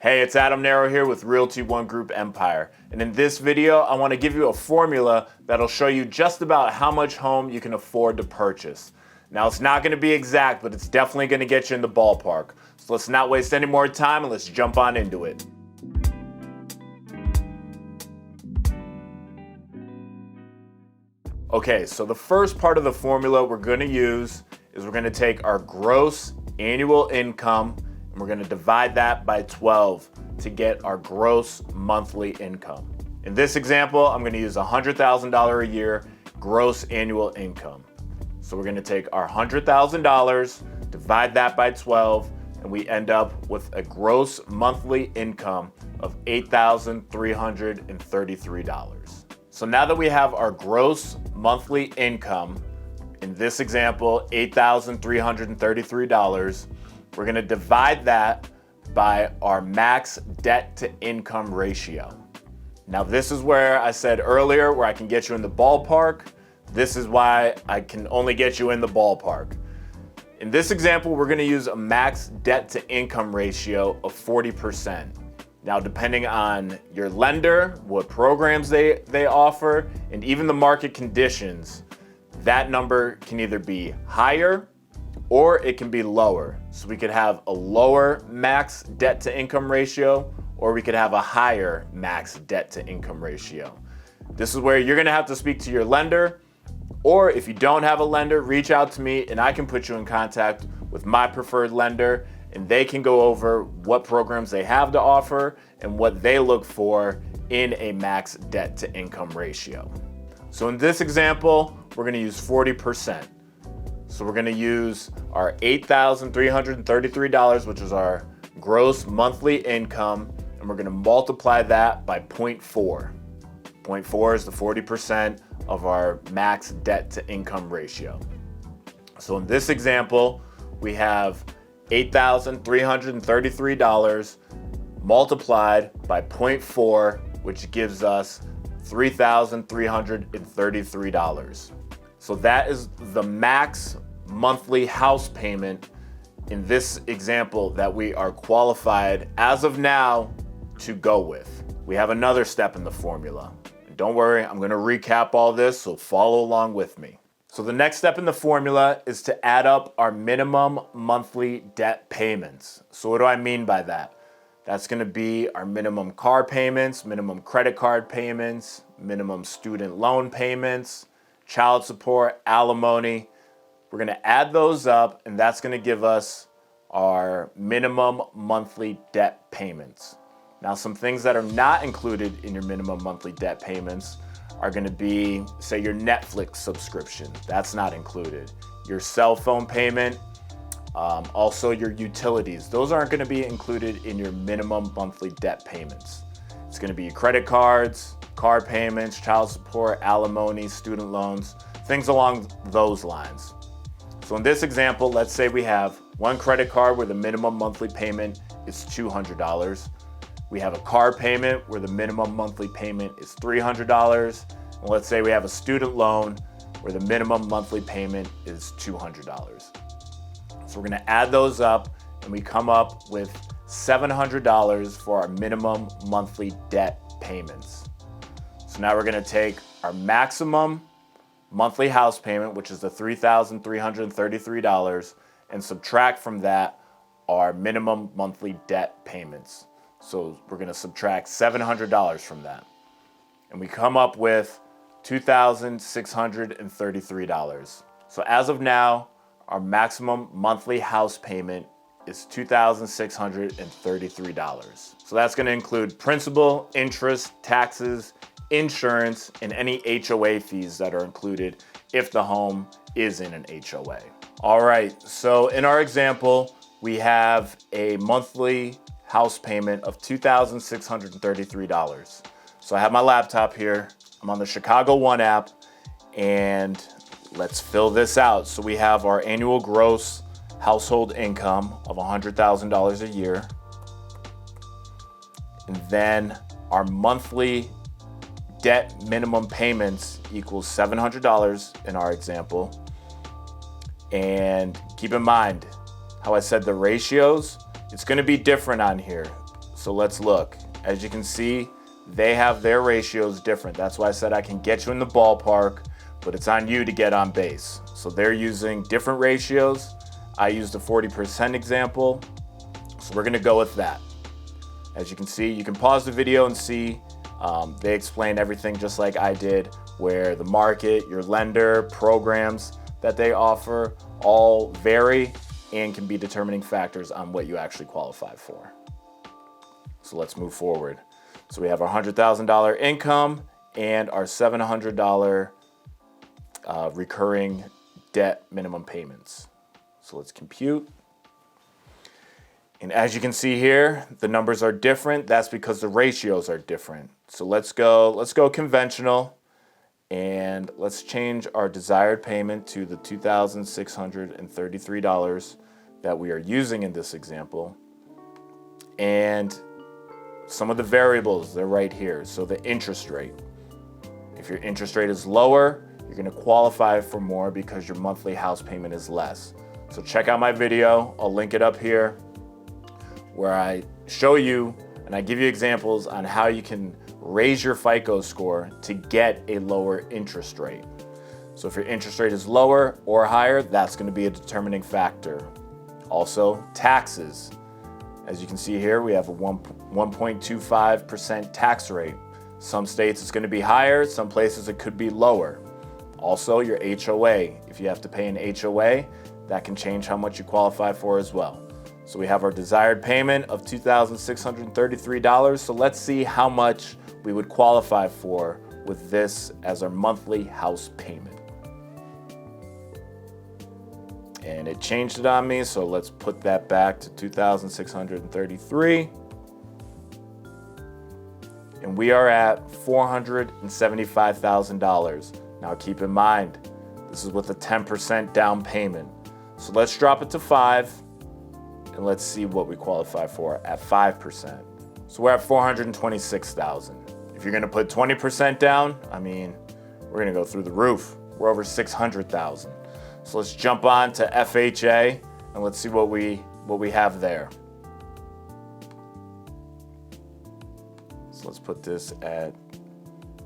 Hey, it's Adam Narrow here with Realty One Group Empire. And in this video, I want to give you a formula that'll show you just about how much home you can afford to purchase. Now, it's not going to be exact, but it's definitely going to get you in the ballpark. So let's not waste any more time and let's jump on into it. Okay, so the first part of the formula we're going to use is we're going to take our gross annual income and we're going to divide that by 12 to get our gross monthly income. In this example, I'm going to use $100,000 a year gross annual income. So we're going to take our $100,000, divide that by 12, and we end up with a gross monthly income of $8,333. So now that we have our gross monthly income, in this example, $8,333, we're going to divide that by our max debt to income ratio. Now this is where I said earlier where I can get you in the ballpark. This is why I can only get you in the ballpark. In this example, we're going to use a max debt to income ratio of 40%. Now, depending on your lender, what programs they offer, and even the market conditions, that number can either be higher or it can be lower. So we could have a lower max debt to income ratio, or we could have a higher max debt to income ratio. This is where you're gonna have to speak to your lender, or if you don't have a lender, reach out to me and I can put you in contact with my preferred lender, and they can go over what programs they have to offer and what they look for in a max debt to income ratio. So in this example, we're gonna use 40%. So we're gonna use our $8,333, which is our gross monthly income, and we're gonna multiply that by 0.4. 0.4 is the 40% of our max debt to income ratio. So in this example, we have $8,333 multiplied by 0.4, which gives us $3,333. So that is the max monthly house payment in this example that we are qualified as of now to go with. We have another step in the formula. And don't worry, I'm going to recap all this, so follow along with me. So the next step in the formula is to add up our minimum monthly debt payments. So what do I mean by that? That's going to be our minimum car payments, minimum credit card payments, minimum student loan payments, child support, alimony. We're going to add those up, and that's going to give us our minimum monthly debt payments. Now, some things that are not included in your minimum monthly debt payments are going to be, say, your Netflix subscription. That's not included. Your cell phone payment, also your utilities. Those aren't going to be included in your minimum monthly debt payments. It's going to be your credit cards, car payments, child support, alimony, student loans, things along those lines. So in this example, let's say we have one credit card where the minimum monthly payment is $200. We have a car payment where the minimum monthly payment is $300. And let's say we have a student loan where the minimum monthly payment is $200. So we're going to add those up and we come up with $700 for our minimum monthly debt payments. So now we're going to take our maximum monthly house payment, which is the $3,333, and subtract from that our minimum monthly debt payments. So we're going to subtract $700 from that. And we come up with $2,633. So as of now, our maximum monthly house payment is $2,633. So that's going to include principal, interest, taxes, insurance, and any HOA fees that are included if the home is in an HOA. All right, so in our example, we have a monthly house payment of $2,633. So I have my laptop here. I'm on the Chicago One app, and let's fill this out. So we have our annual gross household income of $100,000 a year. And then our monthly debt minimum payments equals $700 in our example. And keep in mind how I said the ratios, it's going to be different on here. So let's look. As you can see, they have their ratios different. That's why I said I can get you in the ballpark, but it's on you to get on base. So they're using different ratios. I used a 40% example, so we're gonna go with that. As you can see, you can pause the video and see they explain everything just like I did, where the market, your lender, programs that they offer all vary and can be determining factors on what you actually qualify for. So let's move forward. So we have our $100,000 income and our $700 recurring debt minimum payments. So let's compute. And as you can see here, the numbers are different. That's because the ratios are different. So let's go conventional, and let's change our desired payment to the $2,633 that we are using in this example. And some of the variables, they're right here. So the interest rate. If your interest rate is lower, you're gonna qualify for more because your monthly house payment is less. So check out my video, I'll link it up here, where I show you and I give you examples on how you can raise your FICO score to get a lower interest rate. So if your interest rate is lower or higher, that's gonna be a determining factor. Also, taxes. As you can see here, we have a 1.25% tax rate. Some states it's gonna be higher, some places it could be lower. Also, your HOA. If you have to pay an HOA, that can change how much you qualify for as well. So we have our desired payment of $2,633. So let's see how much we would qualify for with this as our monthly house payment. And it changed it on me, so let's put that back to $2,633. And we are at $475,000. Now keep in mind, this is with a 10% down payment. So let's drop it to 5, and let's see what we qualify for at 5%. So we're at $426,000. If you're gonna put 20% down, I mean, we're gonna go through the roof. We're over $600,000. So let's jump on to FHA and let's see what we have there. So let's put this at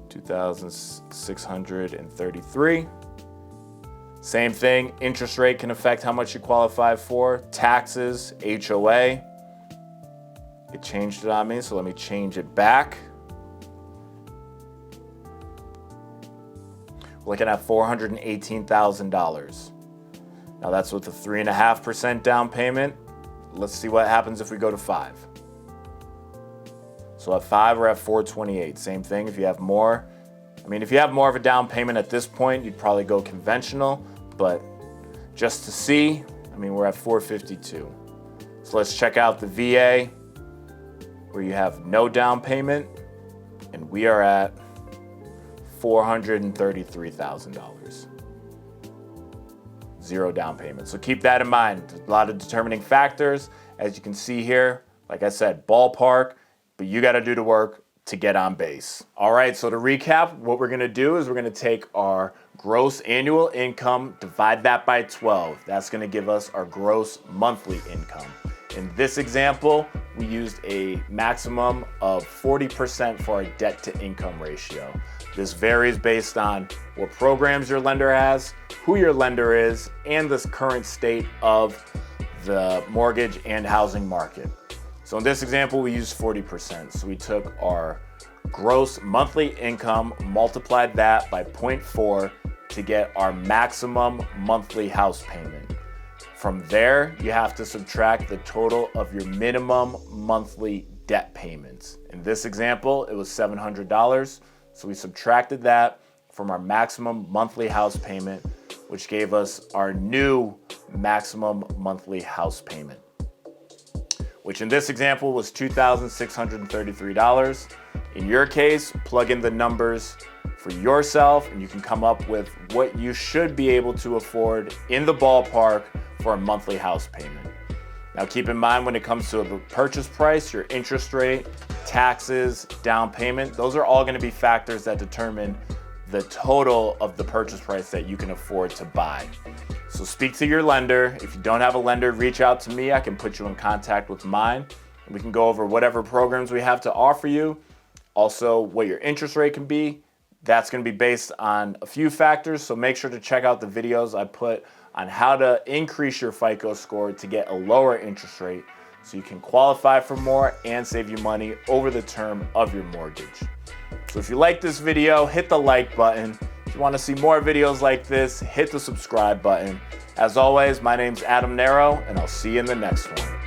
$2,633. Same thing, interest rate can affect how much you qualify for. Taxes, HOA. It changed it on me, so let me change it back. We're looking at $418,000. Now that's with a 3.5% down payment. Let's see what happens if we go to 5. So at 5, we're at $428,000. Same thing, if you have more. I mean, if you have more of a down payment at this point, you'd probably go conventional, but just to see, I mean, we're at $452,000. So let's check out the VA, where you have no down payment, and we are at $433,000. Zero down payment. So keep that in mind. A lot of determining factors. As you can see here, like I said, ballpark, but you got to do the work to get on base. All right, so to recap, what we're gonna do is we're gonna take our gross annual income, divide that by 12. That's gonna give us our gross monthly income. In this example, we used a maximum of 40% for our debt to income ratio. This varies based on what programs your lender has, who your lender is, and the current state of the mortgage and housing market. So in this example, we used 40%. So we took our gross monthly income, multiplied that by 0.4 to get our maximum monthly house payment. From there, you have to subtract the total of your minimum monthly debt payments. In this example, it was $700. So we subtracted that from our maximum monthly house payment, which gave us our new maximum monthly house payment, which in this example was $2,633. In your case, plug in the numbers for yourself and you can come up with what you should be able to afford in the ballpark for a monthly house payment. Now keep in mind, when it comes to the purchase price, your interest rate, taxes, down payment, those are all going to be factors that determine the total of the purchase price that you can afford to buy. So speak to your lender. If you don't have a lender, reach out to me. I can put you in contact with mine, We can go over whatever programs we have to offer you. Also, what your interest rate can be. That's going to be based on a few factors, so make sure to check out the videos I put on how to increase your FICO score to get a lower interest rate so you can qualify for more and save you money over the term of your mortgage. So if you like this video, hit the like button. If you want to see more videos like this, hit the subscribe button. As always, my name's Adam Nero, and I'll see you in the next one.